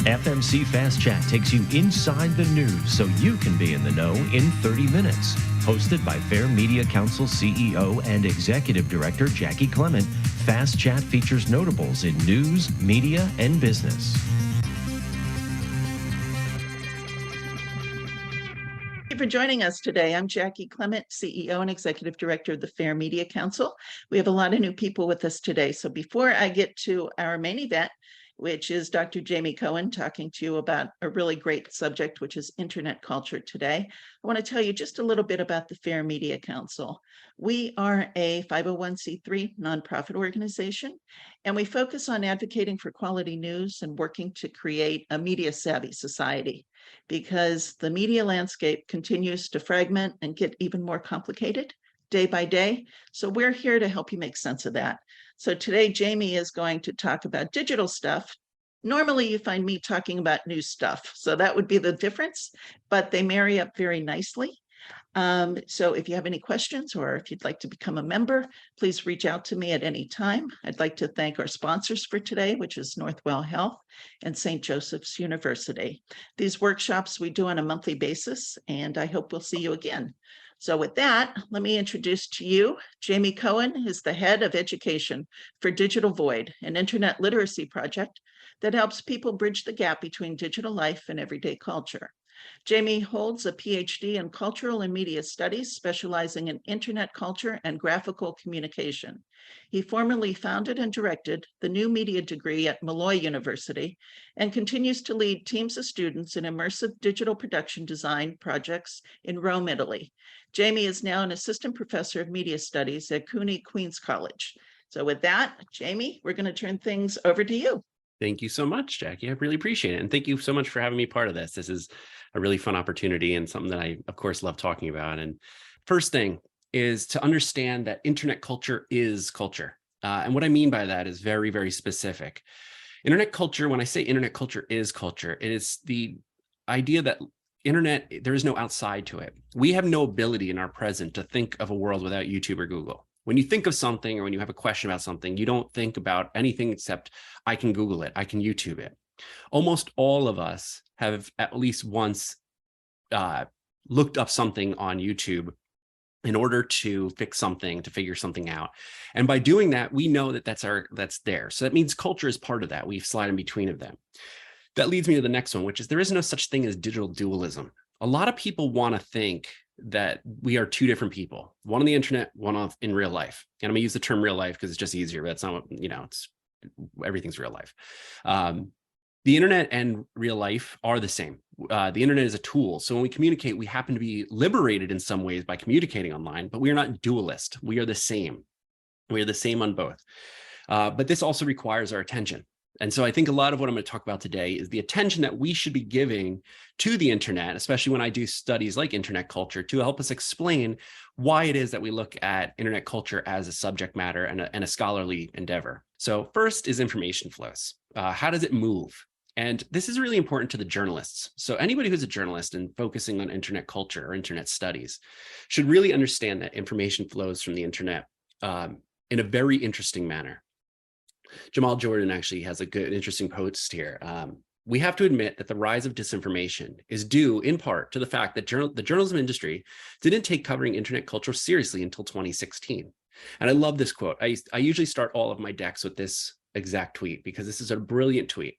FMC Fast Chat takes you inside the news so you can be in the know in 30 minutes. Hosted by Fair Media Council CEO and Executive Director Jackie Clement, Fast Chat features notables in news, media, and business. Thank you for joining us today. I'm Jackie Clement, CEO and Executive Director of the Fair Media Council. We have a lot of new people with us today. So before I get to our main event, which is Dr. Jamie Cohen talking to you about a really great subject, which is internet culture today, I want to tell you just a little bit about the Fair Media Council. We are a 501c3 nonprofit organization, and we focus on advocating for quality news and working to create a media-savvy society, because the media landscape continues to fragment and get even more complicated day by day. So we're here to help you make sense of that. So today, Jamie is going to talk about digital stuff. Normally, you find me talking about new stuff. So that would be the difference, but they marry up very nicely. So if you have any questions or if you'd like to become a member, please reach out to me at any time. I'd like to thank our sponsors for today, which is Northwell Health and St. Joseph's University. These workshops we do on a monthly basis, and I hope we'll see you again. So with that, let me introduce to you, Jamie Cohen is the head of education for Digital Void, an internet literacy project that helps people bridge the gap between digital life and everyday culture. Jamie holds a PhD in Cultural and Media Studies, specializing in internet culture and graphical communication. He formerly founded and directed the new media degree at Malloy University and continues to lead teams of students in immersive digital production design projects in Rome, Italy. Jamie is now an assistant professor of media studies at CUNY Queens College. So with that, Jamie, we're going to turn things over to you. Thank you so much, Jackie. I really appreciate it. And thank you so much for having me part of this. This is a really fun opportunity and something that I, of course, love talking about. And first thing is to understand that internet culture is culture. And what I mean by that is very, very specific. Internet culture, when I say internet culture is culture, it is the idea that internet, there is no outside to it. We have no ability in our present to think of a world without YouTube or Google. When you think of something or when you have a question about something, you don't think about anything except I can Google it, I can YouTube it. Almost all of us have at least once looked up something on YouTube in order to fix something, to figure something out. And by doing that, we know that that's there. So that means culture is part of that. We slide in between of them. That leads me to the next one, which is there is no such thing as digital dualism. A lot of people want to think that we are two different people, one on the internet, one in real life. And I'm gonna use the term real life because it's just easier, but that's not what, everything's real life. The internet and real life are the same. The internet is a tool. So when we communicate, we happen to be liberated in some ways by communicating online, but we are not dualist. We are the same. We are the same on both. But this also requires our attention. And so I think a lot of what I'm going to talk about today is the attention that we should be giving to the internet, especially when I do studies like internet culture, to help us explain why it is that we look at internet culture as a subject matter and a scholarly endeavor. So first is information flows. How does it move? And this is really important to the journalists. So anybody who's a journalist and focusing on internet culture or internet studies should really understand that information flows from the internet in a very interesting manner. Jamal Jordan actually has a good, interesting post here. We have to admit that the rise of disinformation is due in part to the fact that the journalism industry didn't take covering internet culture seriously until 2016. And I love this quote. I usually start all of my decks with this exact tweet because this is a brilliant tweet.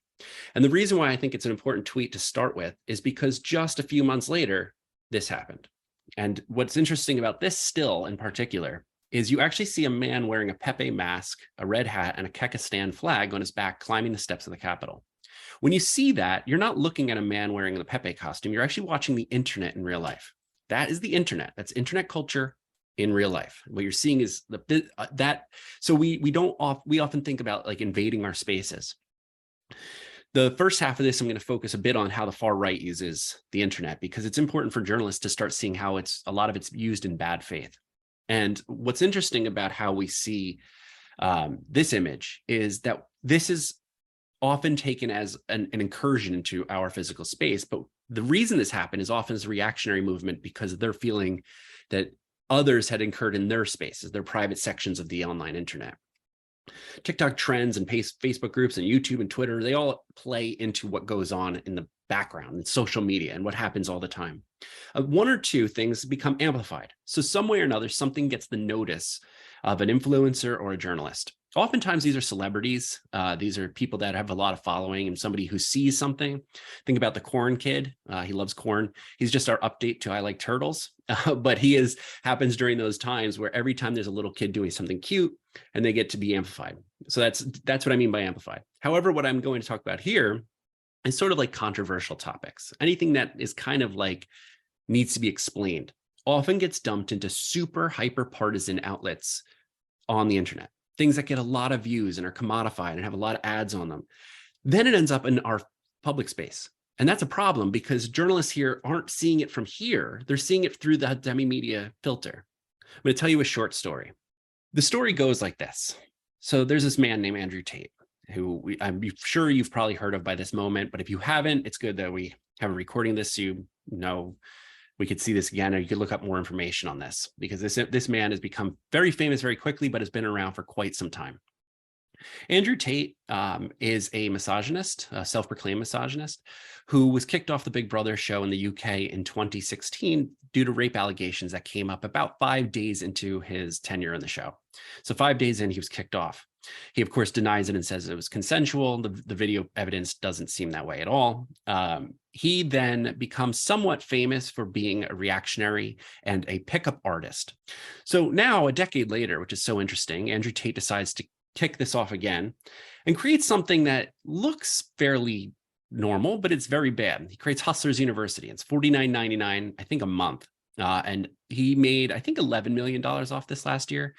And the reason why I think it's an important tweet to start with is because just a few months later, this happened. And what's interesting about this still in particular is you actually see a man wearing a Pepe mask, a red hat, and a Kekistan flag on his back climbing the steps of the Capitol. When you see that, you're not looking at a man wearing the Pepe costume, you're actually watching the internet in real life. That is the internet. That's internet culture in real life. What you're seeing is that. So we often think about like invading our spaces. The first half of this, I'm going to focus a bit on how the far right uses the internet, because it's important for journalists to start seeing how a lot of it's used in bad faith. And what's interesting about how we see this image is that this is often taken as an incursion into our physical space. But the reason this happened is often as a reactionary movement because they're feeling that others had incurred in their spaces, their private sections of the online internet. TikTok trends and Facebook groups and YouTube and Twitter, they all play into what goes on in the background in social media and what happens all the time. One or two things become amplified. So some way or another, something gets the notice of an influencer or a journalist. Oftentimes, these are celebrities. These are people that have a lot of following and somebody who sees something. Think about the corn kid. He loves corn. He's just our update to I Like Turtles. But he happens during those times where every time there's a little kid doing something cute and they get to be amplified. So that's what I mean by amplified. However, what I'm going to talk about here is sort of like controversial topics. Anything that is kind of like needs to be explained often gets dumped into super hyper partisan outlets on the internet. Things that get a lot of views and are commodified and have a lot of ads on them. Then it ends up in our public space. And that's a problem because journalists here aren't seeing it from here. They're seeing it through the Demi-media filter. I'm going to tell you a short story. The story goes like this. So there's this man named Andrew Tate, who I'm sure you've probably heard of by this moment, but if you haven't, it's good that we have a recording of this so you know we could see this again, or you could look up more information on this, because this man has become very famous very quickly, but has been around for quite some time. Andrew Tate is a misogynist, a self-proclaimed misogynist, who was kicked off the Big Brother show in the UK in 2016 due to rape allegations that came up about 5 days into his tenure in the show. So 5 days in, he was kicked off. He, of course, denies it and says it was consensual. The video evidence doesn't seem that way at all. He then becomes somewhat famous for being a reactionary and a pickup artist. So now, a decade later, which is so interesting, Andrew Tate decides to kick this off again and create something that looks fairly normal, but it's very bad. He creates Hustlers University. It's $49.99, I think, a month. And he made, I think, $11 million off this last year.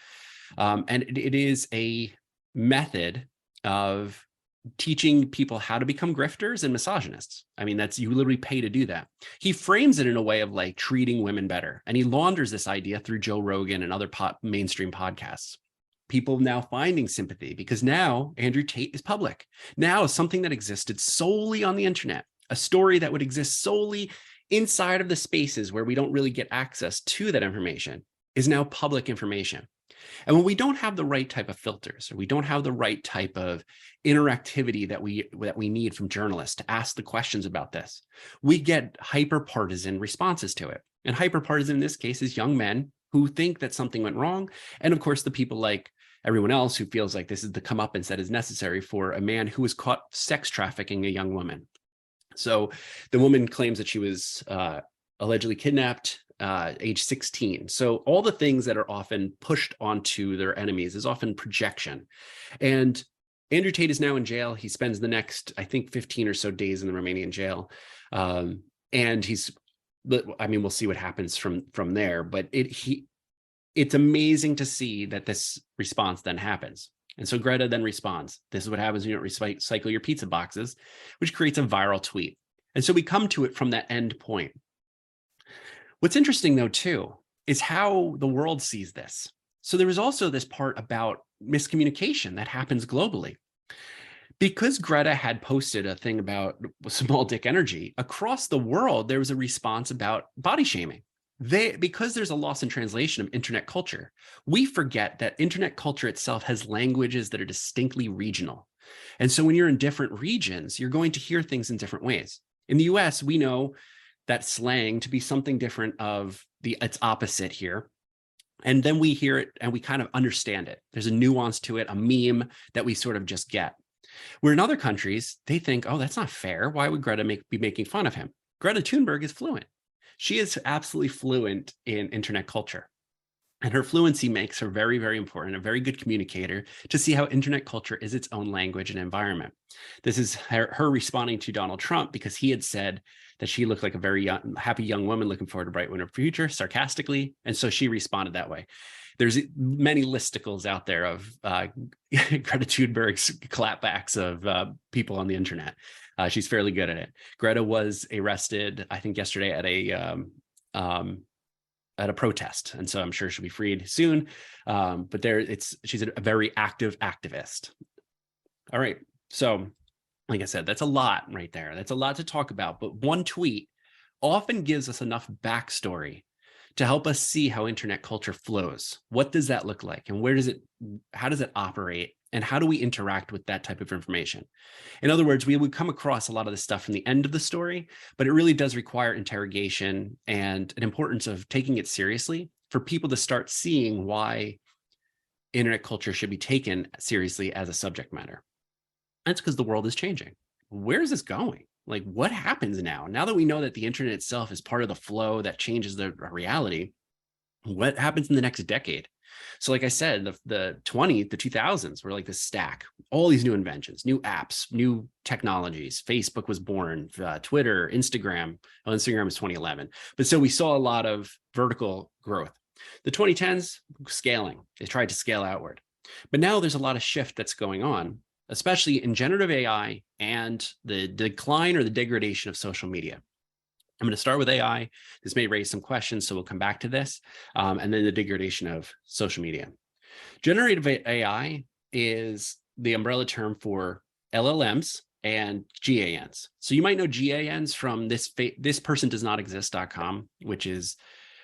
And it is a method of teaching people how to become grifters and misogynists. I mean, you literally pay to do that. He frames it in a way of like treating women better. And he launders this idea through Joe Rogan and other mainstream podcasts. People now finding sympathy because now Andrew Tate is public. Now something that existed solely on the internet, a story that would exist solely inside of the spaces where we don't really get access to that information, is now public information. And when we don't have the right type of filters, or we don't have the right type of interactivity that we need from journalists to ask the questions about this, we get hyper-partisan responses to it. And hyper-partisan in this case is young men who think that something went wrong. And of course, the people like everyone else who feels like this is the comeuppance that is necessary for a man who was caught sex trafficking a young woman. So the woman claims that she was allegedly kidnapped age 16. So all the things that are often pushed onto their enemies is often projection. And Andrew Tate is now in jail. He spends the next, I think, 15 or so days in the Romanian jail. And we'll see what happens from there. But it's amazing to see that this response then happens. And so Greta then responds. This is what happens when you don't recycle your pizza boxes, which creates a viral tweet. And so we come to it from that end point. What's interesting, though, too, is how the world sees this. So there is also this part about miscommunication that happens globally. Because Greta had posted a thing about small dick energy, across the world, there was a response about body shaming. Because there's a loss in translation of internet culture, we forget that internet culture itself has languages that are distinctly regional. And so when you're in different regions, you're going to hear things in different ways. In the US, we know that slang to be something different of its opposite here. And then we hear it and we kind of understand it. There's a nuance to it, a meme that we sort of just get. Where in other countries, they think, oh, that's not fair. Why would Greta be making fun of him? Greta Thunberg is fluent. She is absolutely fluent in internet culture. And her fluency makes her very, very important, a very good communicator to see how internet culture is its own language and environment. This is her responding to Donald Trump because he had said that she looked like a very happy young woman looking forward to a bright winter future, sarcastically. And so she responded that way. There's many listicles out there of Greta Thunberg's clapbacks of people on the internet. She's fairly good at it. Greta was arrested, I think, yesterday at a protest, and so I'm sure she'll be freed soon. But she's a very active activist. All right, so like I said, that's a lot right there. That's a lot to talk about. But one tweet often gives us enough backstory to help us see how internet culture flows. What does that look like, and how does it operate, And how do we interact with that type of information? In other words, we would come across a lot of this stuff from the end of the story, but it really does require interrogation and an importance of taking it seriously for people to start seeing why internet culture should be taken seriously as a subject matter. That's because the world is changing. Where's this going? Like, what happens now? Now that we know that the internet itself is part of the flow that changes the reality, what happens in the next decade? So like I said, the 2000s were like this stack, all these new inventions, new apps, new technologies. Facebook was born, Twitter, Instagram. Well, Instagram was 2011. But so we saw a lot of vertical growth. The 2010s, scaling. They tried to scale outward. But now there's a lot of shift that's going on, especially in generative AI and the decline or the degradation of social media. I'm going to start with AI. This may raise some questions, so we'll come back to this, and then the degradation of social media. Generative AI is the umbrella term for LLMs and GANs. So you might know GANs from this person does not exist.com, which is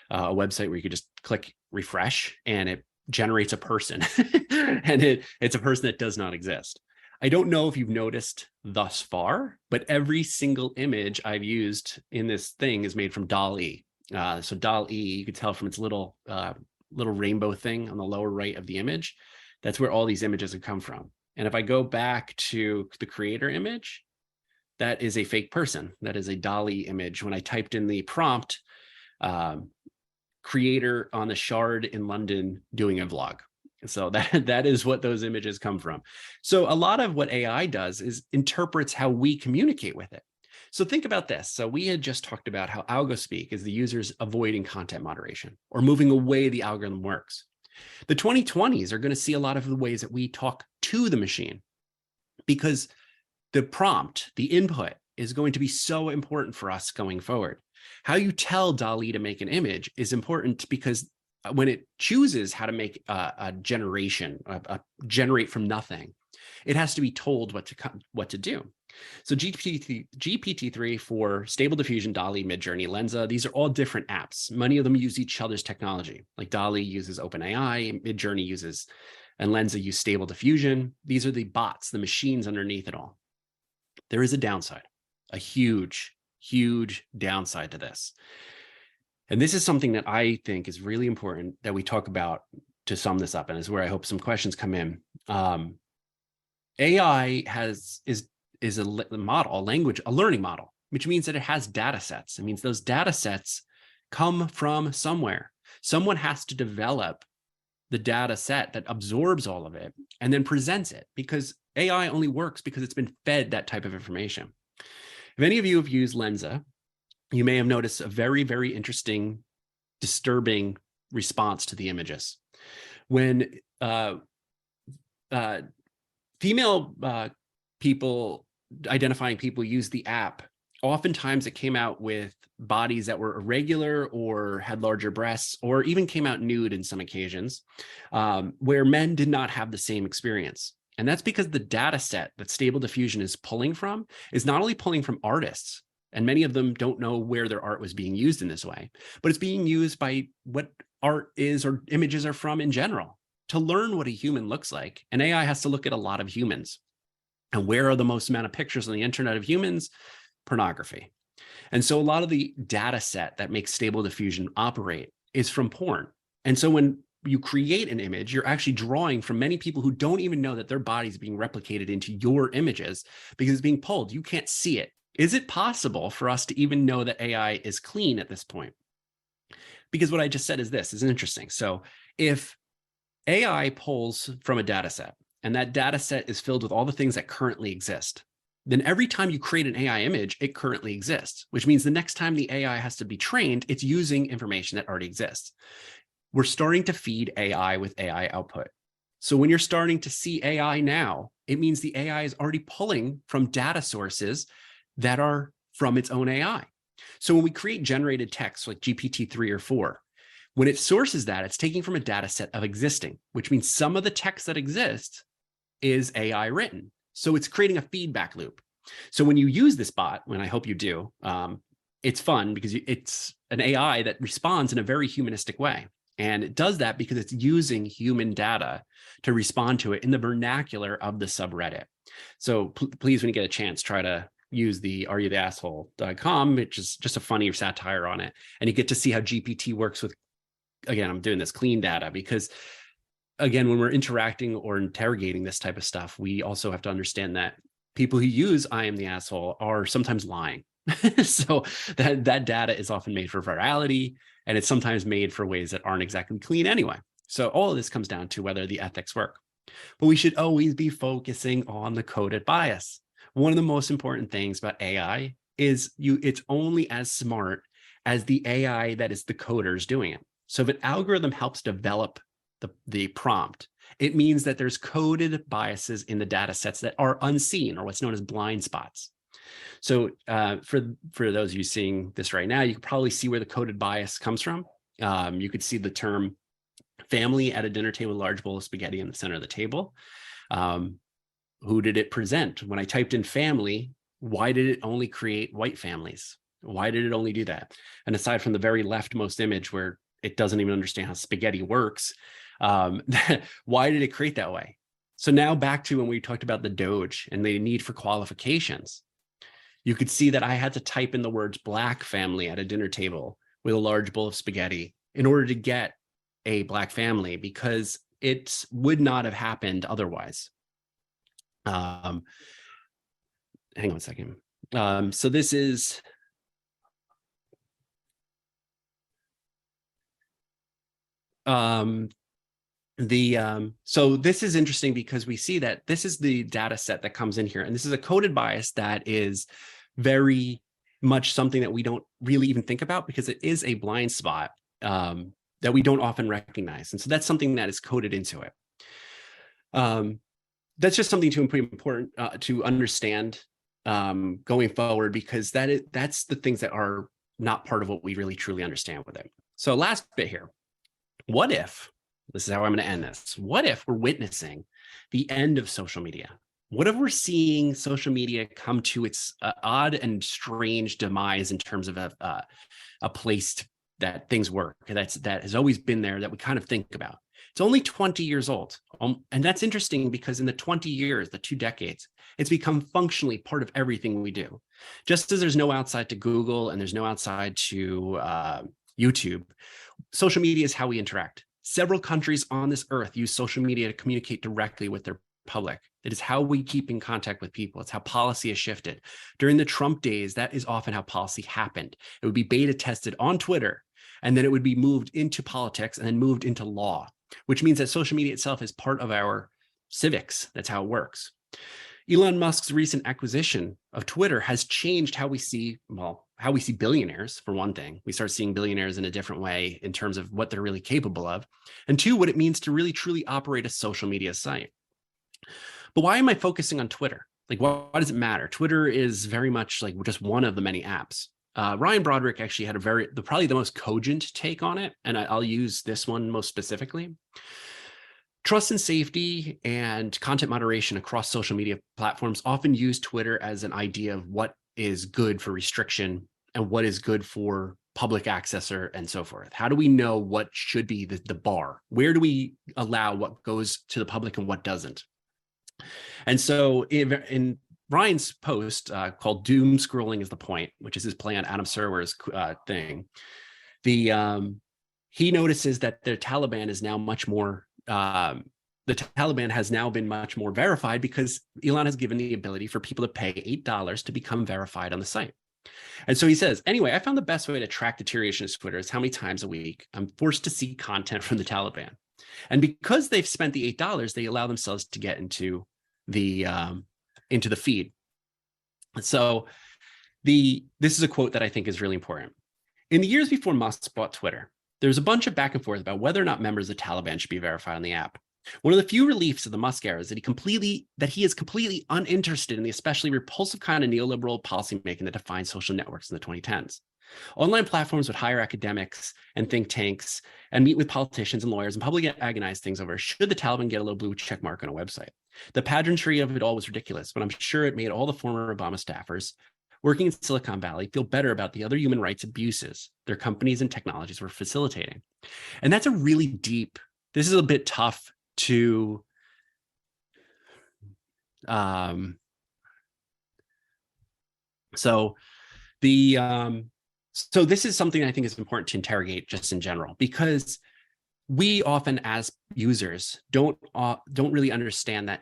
a website where you could just click refresh and it generates a person and it's a person that does not exist. I don't know if you've noticed thus far, but every single image I've used in this thing is made from DALL-E. So DALL-E, you could tell from its little rainbow thing on the lower right of the image. That's where all these images have come from. And if I go back to the creator image, that is a fake person. That is a DALL-E image. When I typed in the prompt, creator on the Shard in London doing a vlog. So that is what those images come from. So a lot of what AI does is interprets how we communicate with it. So think about this. So we had just talked about how algospeak is the users avoiding content moderation or moving away the algorithm works. The 2020s are going to see a lot of the ways that we talk to the machine because the prompt, the input is going to be so important for us going forward. How you tell DALL-E to make an image is important because when it chooses how to make a generation, generate from nothing, it has to be told what to do. So GPT-3 for Stable Diffusion, DALL-E, Midjourney, Lensa, these are all different apps. Many of them use each other's technology. Like DALL-E uses OpenAI, Midjourney uses, and Lensa use Stable Diffusion. These are the bots, the machines underneath it all. There is a downside, a huge, huge downside to this. And this is something that I think is really important that we talk about to sum this up, and is where I hope some questions come in. AI is a model, a language, a learning model, which means that it has data sets. It means those data sets come from somewhere. Someone has to develop the data set that absorbs all of it and then presents it, because AI only works because it's been fed that type of information. If any of you have used Lensa, you may have noticed a very, very interesting, disturbing response to the images. When female people, identifying people use the app, oftentimes it came out with bodies that were irregular or had larger breasts, or even came out nude in some occasions, where men did not have the same experience. And that's because the data set that Stable Diffusion is pulling from is not only pulling from artists, and many of them don't know where their art was being used in this way, but it's being used by what art is or images are from in general to learn what a human looks like. And AI has to look at a lot of humans. And where are the most amount of pictures on the internet of humans? Pornography. And so a lot of the data set that makes Stable Diffusion operate is from porn. And so when you create an image, you're actually drawing from many people who don't even know that their body is being replicated into your images because it's being pulled. You can't see it. Is it possible for us to even know that AI is clean at this point? Because what I just said is this is interesting. So if AI pulls from a data set, and that data set is filled with all the things that currently exist, then every time you create an AI image, it currently exists, which means the next time the AI has to be trained, it's using information that already exists. We're starting to feed AI with AI output. So when you're starting to see AI now, it means the AI is already pulling from data sources that are from its own AI. So when we create generated text like GPT-3 or 4, when it sources that, it's taking from a data set of existing, which means some of the text that exists is AI written. So it's creating a feedback loop. So when you use this bot, and I hope you do, it's fun because it's an AI that responds in a very humanistic way. And it does that because it's using human data to respond to it in the vernacular of the subreddit. So please, when you get a chance, try to use the areyoutheasshole.com, which is just a funny satire on it. And you get to see how GPT works with, again, I'm doing this clean data because, again, when we're interacting or interrogating this type of stuff, we also have to understand that people who use I am the asshole are sometimes lying. So that data is often made for virality, and it's sometimes made for ways that aren't exactly clean anyway. So all of this comes down to whether the ethics work. But we should always be focusing on the coded bias. One of the most important things about AI is it's only as smart as the AI that is the coders doing it. So if an algorithm helps develop the prompt, it means that there's coded biases in the data sets that are unseen, or what's known as blind spots. So for those of you seeing this right now, you can probably see where the coded bias comes from. You could see the term family at a dinner table, large bowl of spaghetti in the center of the table. Who did it present? When I typed in family, why did it only create white families? Why did it only do that? And aside from the very leftmost image where it doesn't even understand how spaghetti works, why did it create that way? So now back to when we talked about the Doge and the need for qualifications. You could see that I had to type in the words black family at a dinner table with a large bowl of spaghetti in order to get a black family, because it would not have happened otherwise. Hang on a second. So this is so this is interesting because we see that this is the data set that comes in here, and this is a coded bias that is very much something that we don't really even think about because it is a blind spot that we don't often recognize. And so that's something that is coded into it. That's just something important to understand going forward, because that's the things that are not part of what we really truly understand with it. So last bit here, what if, this is how I'm going to end this, what if we're witnessing the end of social media? What if we're seeing social media come to its odd and strange demise in terms of a place that things work, that has always been there, that we kind of think about? It's only 20 years old. And that's interesting because in the 20 years, the 2 decades, it's become functionally part of everything we do. Just as there's no outside to Google and there's no outside to YouTube, social media is how we interact. Several countries on this earth use social media to communicate directly with their public. It is how we keep in contact with people. It's how policy has shifted. During the Trump days, that is often how policy happened. It would be beta tested on Twitter, and then it would be moved into politics and then moved into law, which means that social media itself is part of our civics. That's how it works. Elon Musk's recent acquisition of Twitter has changed how we see billionaires, for one thing. We start seeing billionaires in a different way in terms of what they're really capable of. And 2, what it means to really truly operate a social media site. But why am I focusing on Twitter? Like, why does it matter? Twitter is very much like just one of the many apps. Ryan Broderick actually had probably the most cogent take on it, and I'll use this one most specifically. Trust and safety and content moderation across social media platforms often use Twitter as an idea of what is good for restriction and what is good for public access and so forth. How do we know what should be the bar? Where do we allow what goes to the public and what doesn't? And so in Ryan's post called "Doom Scrolling is the Point," which is his play on Adam Serwer's thing, he notices that the Taliban is now much more. The Taliban has now been much more verified because Elon has given the ability for people to pay $8 to become verified on the site. And so he says, anyway, I found the best way to track deterioration of Twitter is how many times a week I'm forced to see content from the Taliban. And because they've spent the $8, they allow themselves to get into the feed. So this is a quote that I think is really important. In the years before Musk bought Twitter, there was a bunch of back and forth about whether or not members of the Taliban should be verified on the app. One of the few reliefs of the Musk era is that he is completely uninterested in the especially repulsive kind of neoliberal policymaking that defines social networks in the 2010s. Online platforms would hire academics and think tanks and meet with politicians and lawyers and publicly agonize things over should the Taliban get a little blue check mark on a website. The pageantry of it all was ridiculous, but I'm sure it made all the former Obama staffers working in Silicon Valley feel better about the other human rights abuses their companies and technologies were facilitating. And that's a really deep, this is a bit tough to so this is something I think is important to interrogate just in general, because we often as users don't really understand that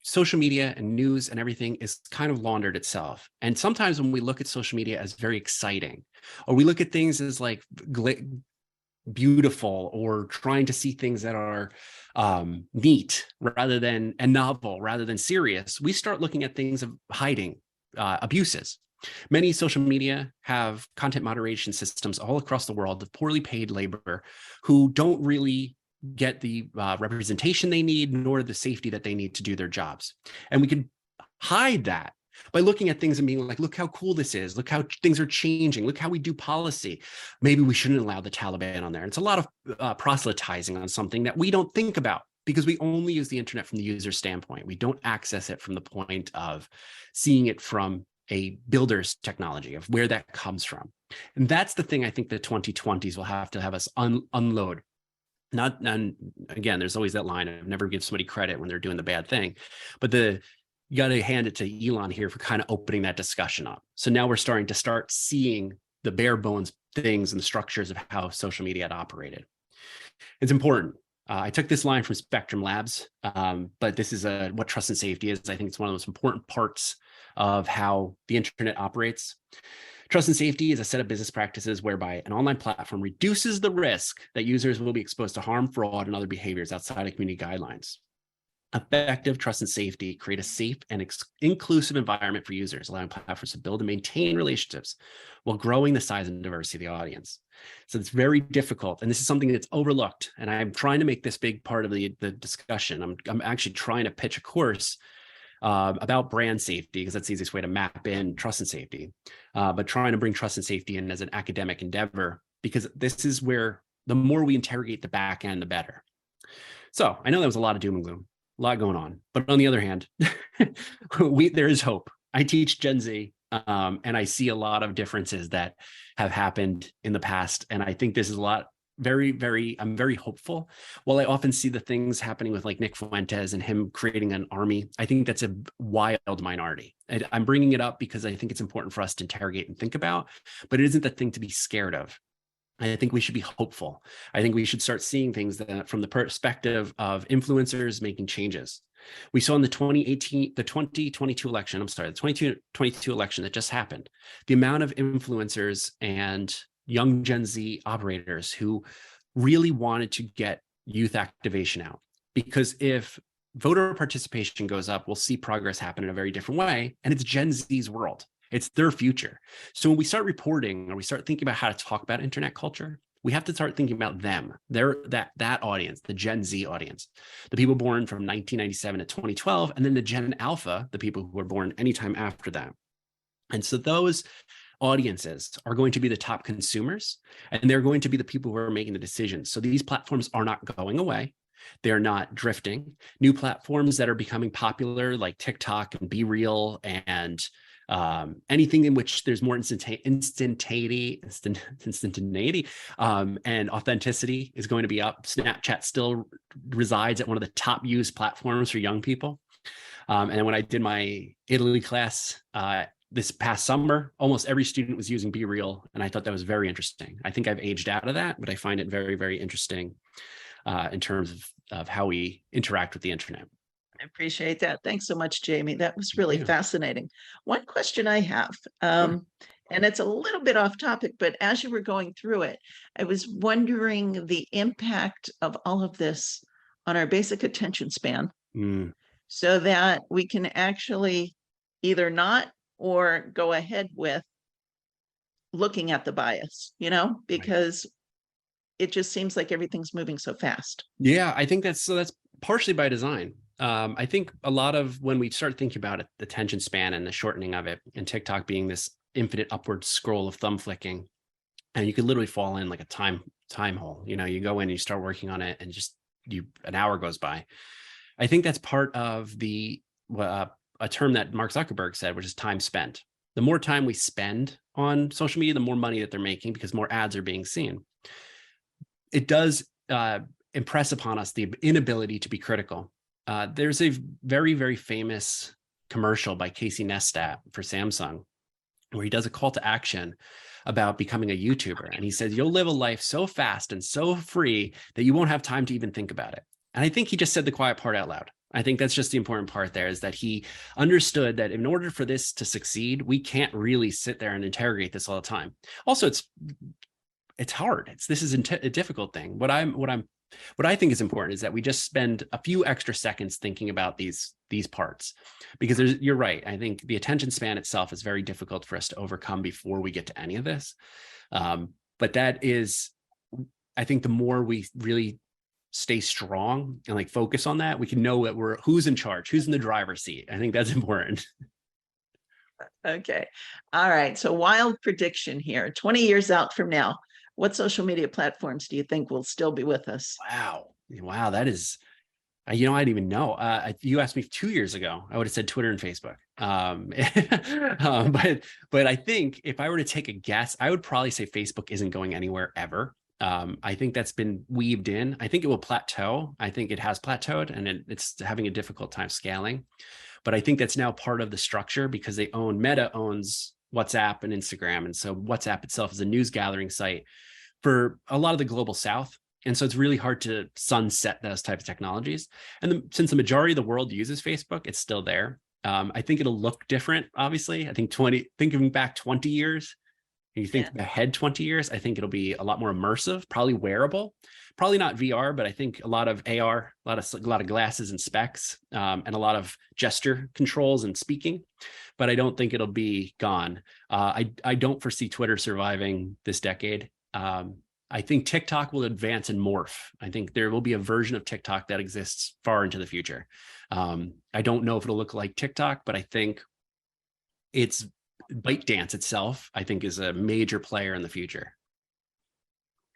social media and news and everything is kind of laundered itself. And sometimes when we look at social media as very exciting, or we look at things as like beautiful, or trying to see things that are neat and novel rather than serious, we start looking at things of hiding abuses. Many social media have content moderation systems all across the world of poorly paid labor who don't really get the representation they need, nor the safety that they need to do their jobs. And we can hide that by looking at things and being like, look how cool this is. Look how things are changing. Look how we do policy. Maybe we shouldn't allow the Taliban on there. It's a lot of proselytizing on something that we don't think about, because we only use the internet from the user standpoint. We don't access it from the point of seeing it from a builder's technology, of where that comes from. And that's the thing I think the 2020s will have us unload. And again, there's always that line of never give somebody credit when they're doing the bad thing. But you got to hand it to Elon here for kind of opening that discussion up. So now we're starting to seeing the bare bones things and the structures of how social media had operated. It's important. I took this line from Spectrum Labs, but this is what trust and safety is. I think it's one of the most important parts of how the internet operates. Trust and safety is a set of business practices whereby an online platform reduces the risk that users will be exposed to harm, fraud, and other behaviors outside of community guidelines. Effective trust and safety create a safe and inclusive environment for users, allowing platforms to build and maintain relationships while growing the size and diversity of the audience. So it's very difficult, and this is something that's overlooked. And I'm trying to make this big part of the discussion. I'm actually trying to pitch a course about brand safety, because that's the easiest way to map in trust and safety, but trying to bring trust and safety in as an academic endeavor, because this is where the more we interrogate the back end, the better. So I know that was a lot of doom and gloom, a lot going on, but on the other hand, there is hope. I teach Gen Z, and I see a lot of differences that have happened in the past. And I think this is a lot, I'm very hopeful. While I often see the things happening with like Nick Fuentes and him creating an army, I think that's a wild minority. And I'm bringing it up because I think it's important for us to interrogate and think about, but it isn't the thing to be scared of. I think we should be hopeful. I think we should start seeing things that from the perspective of influencers making changes. We saw in the 2022 election, the 2022 election that just happened, the amount of influencers and young Gen Z operators who really wanted to get youth activation out. Because if voter participation goes up, we'll see progress happen in a very different way. And it's Gen Z's world. It's their future. So when we start reporting, or we start thinking about how to talk about internet culture, we have to start thinking about them. They're that audience, the Gen Z audience, the people born from 1997 to 2012, and then the Gen Alpha, the people who were born anytime after that. And so those audiences are going to be the top consumers, and they're going to be the people who are making the decisions. So these platforms are not going away. They're not drifting. New platforms that are becoming popular, like TikTok and Be Real, and anything in which there's more instantaneity and authenticity is going to be up. Snapchat still resides at one of the top used platforms for young people. And then when I did my Italy class this past summer, almost every student was using Be Real, and I thought that was very interesting. I think I've aged out of that, but I find it very, very interesting in terms of how we interact with the internet. I appreciate that. Thanks so much, Jamie. That was really fascinating. One question I have, and it's a little bit off topic, but as you were going through it, I was wondering the impact of all of this on our basic attention span, so that we can actually either not or go ahead with looking at the bias, because it just seems like everything's moving so fast. Yeah, I think that's partially by design. I think a lot of when we start thinking about it, the attention span and the shortening of it, and TikTok being this infinite upward scroll of thumb flicking, and you could literally fall in like a time hole. You go in and you start working on it, and just an hour goes by. I think that's part of a term that Mark Zuckerberg said, which is time spent. The more time we spend on social media, the more money that they're making because more ads are being seen. It does impress upon us the inability to be critical. There's a very, very famous commercial by Casey Neistat for Samsung where he does a call to action about becoming a YouTuber. And he says, you'll live a life so fast and so free that you won't have time to even think about it. And I think he just said the quiet part out loud. I think that's just the important part there, is that he understood that in order for this to succeed, we can't really sit there and interrogate this all the time. Also, it's hard. This is a difficult thing. What I think is important is that we just spend a few extra seconds thinking about these parts, because you're right. I think the attention span itself is very difficult for us to overcome before we get to any of this. But that is, I think the more we really stay strong and like focus on that, we can know that who's in charge, who's in the driver's seat. I think that's important. Okay. All right. So wild prediction here, 20 years out from now, what social media platforms do you think will still be with us? Wow. That is, I didn't even know. You asked me 2 years ago, I would have said Twitter and Facebook. But I think if I were to take a guess, I would probably say Facebook isn't going anywhere ever. I think that's been weaved in. I think it will plateau. I think it has plateaued and it's having a difficult time scaling. But I think that's now part of the structure because Meta owns WhatsApp and Instagram. And so WhatsApp itself is a news gathering site for a lot of the global South. And so it's really hard to sunset those types of technologies. And since the majority of the world uses Facebook, it's still there. I think it'll look different, obviously. I think thinking back 20 years, you think ahead 20 years, I think it'll be a lot more immersive, probably wearable, probably not VR, but I think a lot of AR, a lot of glasses and specs, and a lot of gesture controls and speaking. But I don't think it'll be gone. I don't foresee Twitter surviving this decade. I think TikTok will advance and morph. I think there will be a version of TikTok that exists far into the future. I don't know if it'll look like TikTok, but I think it's ByteDance itself, I think, is a major player in the future.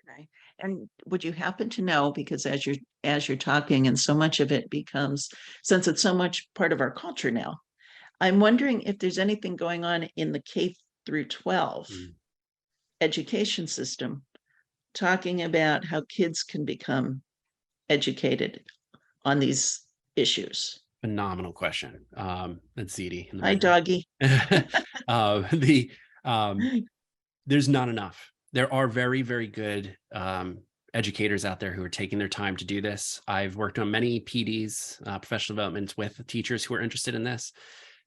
Okay. And would you happen to know, because as you're talking and so much of it becomes, since it's so much part of our culture now, I'm wondering if there's anything going on in the K through 12 education system talking about how kids can become educated on these issues. Phenomenal question. That's Ziti. Hi, doggy. There's not enough. There are very, very good educators out there who are taking their time to do this. I've worked on many PDs, professional developments, with teachers who are interested in this.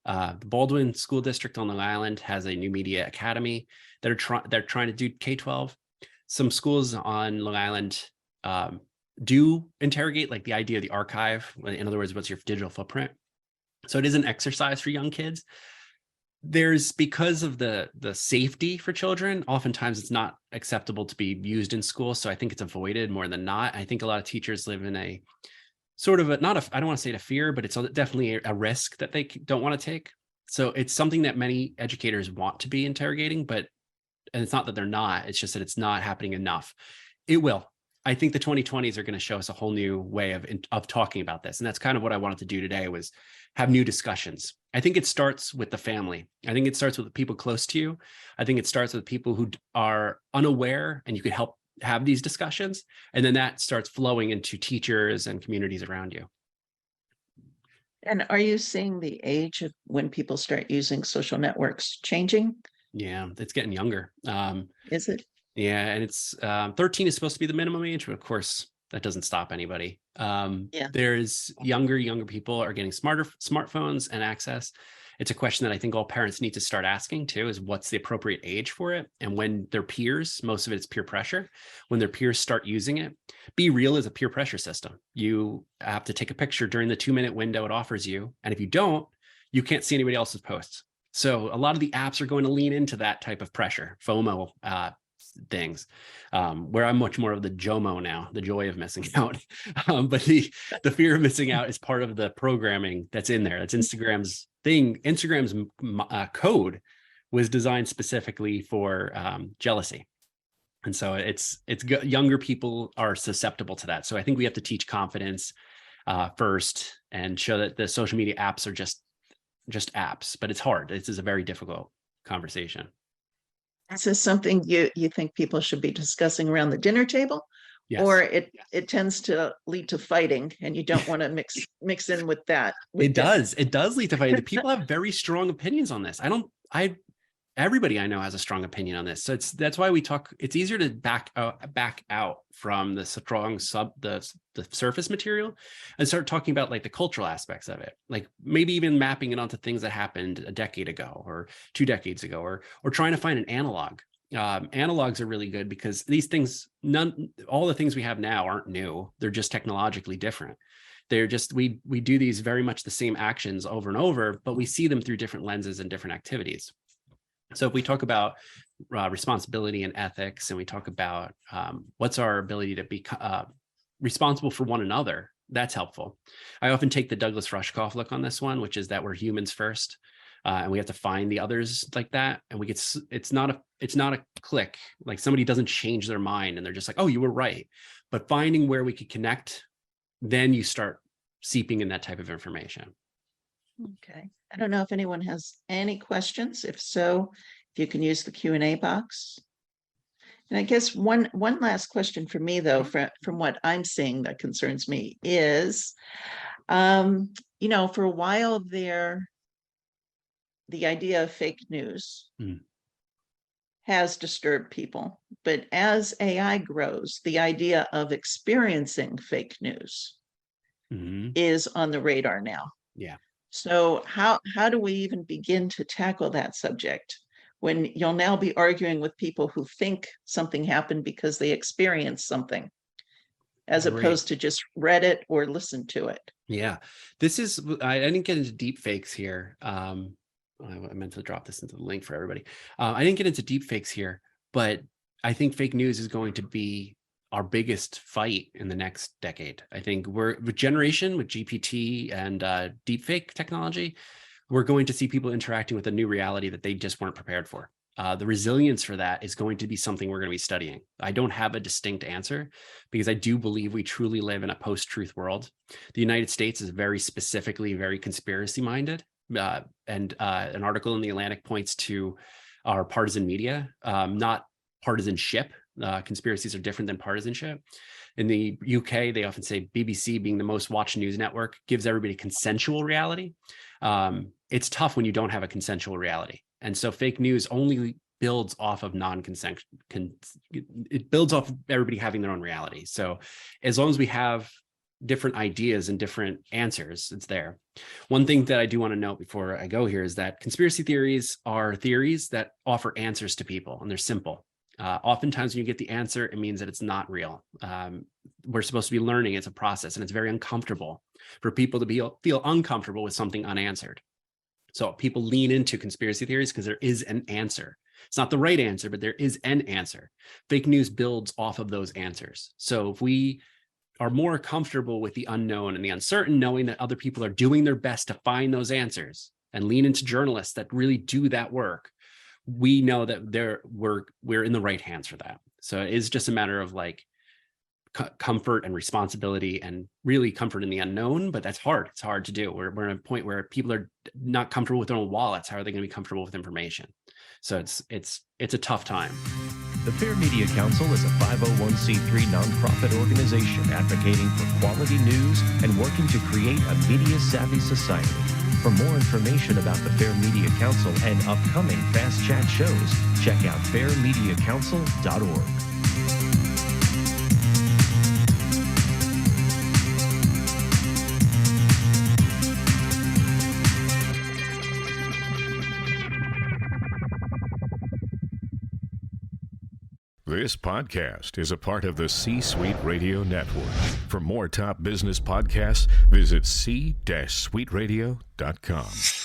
The Baldwin School District on Long Island has a new media academy that they're trying to do K-12. Some schools on Long Island do interrogate like the idea of the archive. In other words, what's your digital footprint? So it is an exercise for young kids. Because of the safety for children, oftentimes it's not acceptable to be used in school. So I think it's avoided more than not. I think a lot of teachers live in a sort of I don't want to say a fear, but it's definitely a risk that they don't want to take. So it's something that many educators want to be interrogating, and it's not that they're not, it's just that it's not happening enough. It will. I think the 2020s are going to show us a whole new way of talking about this. And that's kind of what I wanted to do today, was have new discussions. I think it starts with the family. I think it starts with the people close to you. I think it starts with people who are unaware, and you could help have these discussions. And then that starts flowing into teachers and communities around you. And are you seeing the age of when people start using social networks changing? Yeah, it's getting younger. Is it? Yeah, and it's 13 is supposed to be the minimum age, but of course that doesn't stop anybody. There's younger people are getting smartphones and access. It's a question that I think all parents need to start asking too, is what's the appropriate age for it? And when their peers, most of it's peer pressure, when their peers start using it, Be Real is a peer pressure system. You have to take a picture during the 2-minute window it offers you. And if you don't, you can't see anybody else's posts. So a lot of the apps are going to lean into that type of pressure, FOMO things, where I'm much more of the JOMO now, the joy of missing out. But the fear of missing out is part of the programming that's in there. That's Instagram's thing. Instagram's code was designed specifically for jealousy. And so it's younger people are susceptible to that. So I think we have to teach confidence first and show that the social media apps are just apps, but it's hard. This is a very difficult. conversation. Is this something you think people should be discussing around the dinner table? Yes. Or it tends to lead to fighting, and you don't want to mix in with that. It does lead to fighting. People have very strong opinions on this. Everybody I know has a strong opinion on this. So that's why we talk. It's easier to back out from the strong the surface material and start talking about like the cultural aspects of it, like maybe even mapping it onto things that happened a decade ago or 2 decades ago, or trying to find an analog. Analogs are really good because these things, all the things we have now aren't new. They're just technologically different. They're just, we do these very much the same actions over and over, but we see them through different lenses and different activities. So if we talk about responsibility and ethics, and we talk about what's our ability to be responsible for one another, that's helpful. I often take the Douglas Rushkoff look on this one, which is that we're humans first. And we have to find the others like that. And it's not a click, like somebody doesn't change their mind and they're just like, oh, you were right. But finding where we could connect, then you start seeping in that type of information. Okay. I don't know if anyone has any questions. If so, if you can use the Q&A box. And I guess one last question for me, though, from what I'm seeing that concerns me is, for a while there, the idea of fake news has disturbed people. But as AI grows, the idea of experiencing fake news is on the radar now. Yeah. So how do we even begin to tackle that subject when you'll now be arguing with people who think something happened because they experienced something, as opposed to just read it or listened to it? Yeah, I didn't get into deep fakes here. I meant to drop this into the link for everybody. I didn't get into deep fakes here, but I think fake news is going to be our biggest fight in the next decade. I think with GPT and deep fake technology, we're going to see people interacting with a new reality that they just weren't prepared for. The resilience for that is going to be something we're going to be studying. I don't have a distinct answer because I do believe we truly live in a post-truth world. The United States is very specifically very conspiracy minded. And an article in The Atlantic points to our partisan media, not partisanship. Conspiracies are different than partisanship. In the UK, they often say BBC, being the most watched news network, gives everybody consensual reality. It's tough when you don't have a consensual reality. And so fake news only builds off of non-consent. It builds off of everybody having their own reality. So as long as we have different ideas and different answers, it's there. One thing that I do want to note before I go here is that conspiracy theories are theories that offer answers to people, and they're simple. Oftentimes when you get the answer, it means that it's not real. We're supposed to be learning. It's a process, and it's very uncomfortable for people to feel uncomfortable with something unanswered. So people lean into conspiracy theories because there is an answer. It's not the right answer, but there is an answer. Fake news builds off of those answers. So if we are more comfortable with the unknown and the uncertain, knowing that other people are doing their best to find those answers, and lean into journalists that really do that work, we know that we're in the right hands for that. So it is just a matter of like comfort and responsibility, and really comfort in the unknown, but that's hard. It's hard to do. We're at a point where people are not comfortable with their own wallets. How are they going to be comfortable with information? So it's a tough time. The Fair Media Council is a 501c3 nonprofit organization advocating for quality news and working to create a media-savvy society. For more information about the Fair Media Council and upcoming Fast Chat shows, check out fairmediacouncil.org. This podcast is a part of the C-Suite Radio Network. For more top business podcasts, visit c-suiteradio.com.